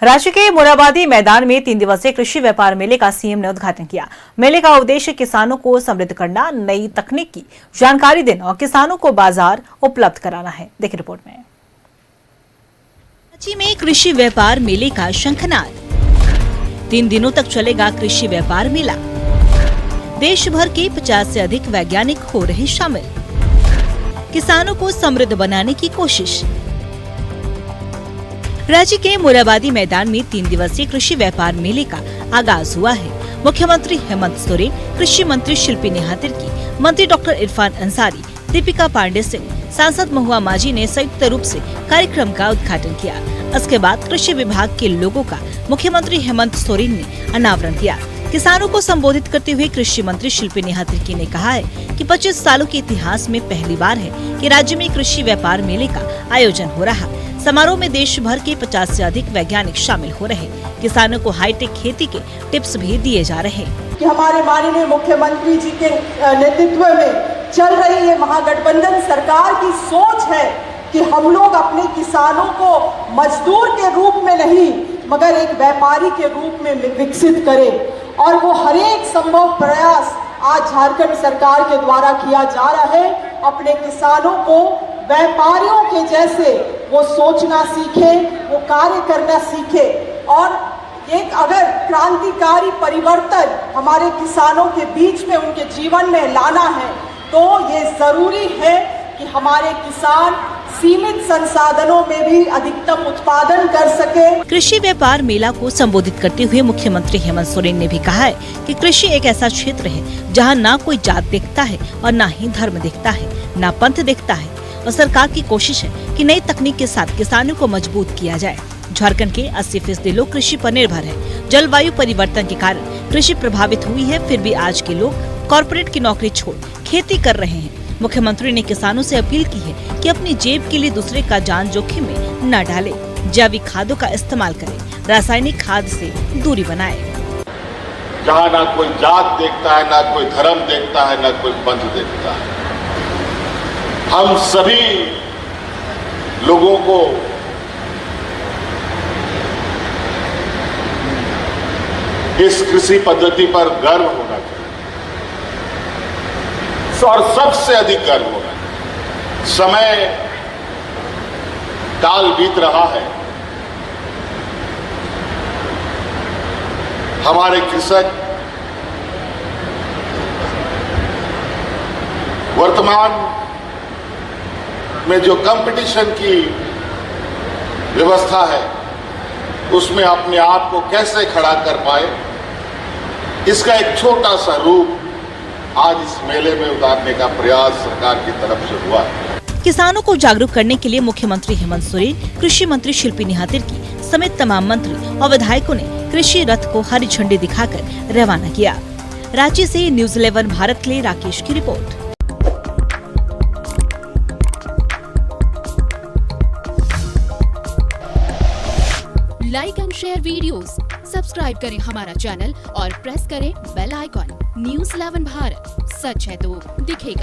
राज्य के मोराबादी मैदान में 3 दिवसीय कृषि व्यापार मेले का सीएम ने उद्घाटन किया। मेले का उद्देश्य किसानों को समृद्ध करना, नई तकनीक की जानकारी देना और किसानों को बाजार उपलब्ध कराना है। देखिए रिपोर्ट में। रांची में कृषि व्यापार मेले का शंखनाद। 3 दिनों तक चलेगा कृषि व्यापार मेला। देश भर के 50 से अधिक वैज्ञानिक हो रहे शामिल। किसानों को समृद्ध बनाने की कोशिश। राज्य के मोराबादी मैदान में 3 दिवसीय कृषि व्यापार मेले का आगाज हुआ है। मुख्यमंत्री हेमंत सोरेन, कृषि मंत्री शिल्पी निहातिरकी, मंत्री डॉक्टर इरफान अंसारी, दीपिका पांडे सिंह, सांसद महुआ माझी ने संयुक्त रूप से कार्यक्रम का उद्घाटन किया। इसके बाद कृषि विभाग के लोगों का मुख्यमंत्री हेमंत सोरेन ने अनावरण किया। किसानों को संबोधित करते हुए कृषि मंत्री शिल्पी निहातिरकी ने कहा है कि 25 सालों के इतिहास में पहली बार है कि राज्य में कृषि व्यापार मेले का आयोजन हो रहा। समारोह में देश भर के 50 से अधिक वैज्ञानिक शामिल हो रहे। किसानों को हाईटेक खेती के टिप्स भी दिए जा रहे कि हमारे माननीय मुख्यमंत्री जी के नेतृत्व में चल रही ये महागठबंधन सरकार की सोच है कि हम लोग अपने किसानों को मजदूर के रूप में नहीं मगर एक व्यापारी के रूप में विकसित करें, और वो हर एक संभव प्रयास आज झारखंड सरकार के द्वारा किया जा रहा है। अपने किसानों को व्यापारियों के जैसे वो सोचना सीखे, वो कार्य करना सीखे, और एक अगर क्रांतिकारी परिवर्तन हमारे किसानों के बीच में उनके जीवन में लाना है तो ये जरूरी है कि हमारे किसान सीमित संसाधनों में भी अधिकतम उत्पादन कर सके। कृषि व्यापार मेला को संबोधित करते हुए मुख्यमंत्री हेमंत सोरेन ने भी कहा है कि कृषि एक ऐसा क्षेत्र है जहां ना कोई जात देखता है और ना ही धर्म देखता है, ना पंथ देखता है, और सरकार की कोशिश है कि नई तकनीक के साथ किसानों को मजबूत किया जाए। झारखंड के 80% लोग कृषि पर निर्भर है। जलवायु परिवर्तन के कारण कृषि प्रभावित हुई है, फिर भी आज के लोग कॉर्पोरेट की नौकरी छोड़ खेती कर रहे हैं। मुख्यमंत्री ने किसानों से अपील की है कि अपनी जेब के लिए दूसरे का जान जोखिम में न डाले, जैविक खादों का इस्तेमाल करें, रासायनिक खाद से दूरी बनाए। जहाँ ना कोई जात देखता है, ना कोई धर्म देखता है, ना कोई पंथ देखता है, हम सभी लोगों को इस कृषि पद्धति पर गर्व होना चाहिए, और सबसे अधिक गर्व होना चाहिए। समय काल बीत रहा है, हमारे कृषक वर्तमान में जो कंपटीशन की व्यवस्था है उसमें अपने आप को कैसे खड़ा कर पाए, इसका एक छोटा सा रूप आज इस मेले में उतारने का प्रयास सरकार की तरफ से हुआ है। किसानों को जागरूक करने के लिए मुख्यमंत्री हेमंत सोरेन, कृषि मंत्री शिल्पी निहातिरकी समेत तमाम मंत्री और विधायकों ने कृषि रथ को हरी झंडी दिखाकर रवाना किया। रांची से न्यूज़ 11 भारत के लिए राकेश की report. Like and share videos, subscribe करें हमारा चैनल और प्रेस करें बेल आइकॉन। न्यूज़ 11 भारत, सच है तो दिखेगा।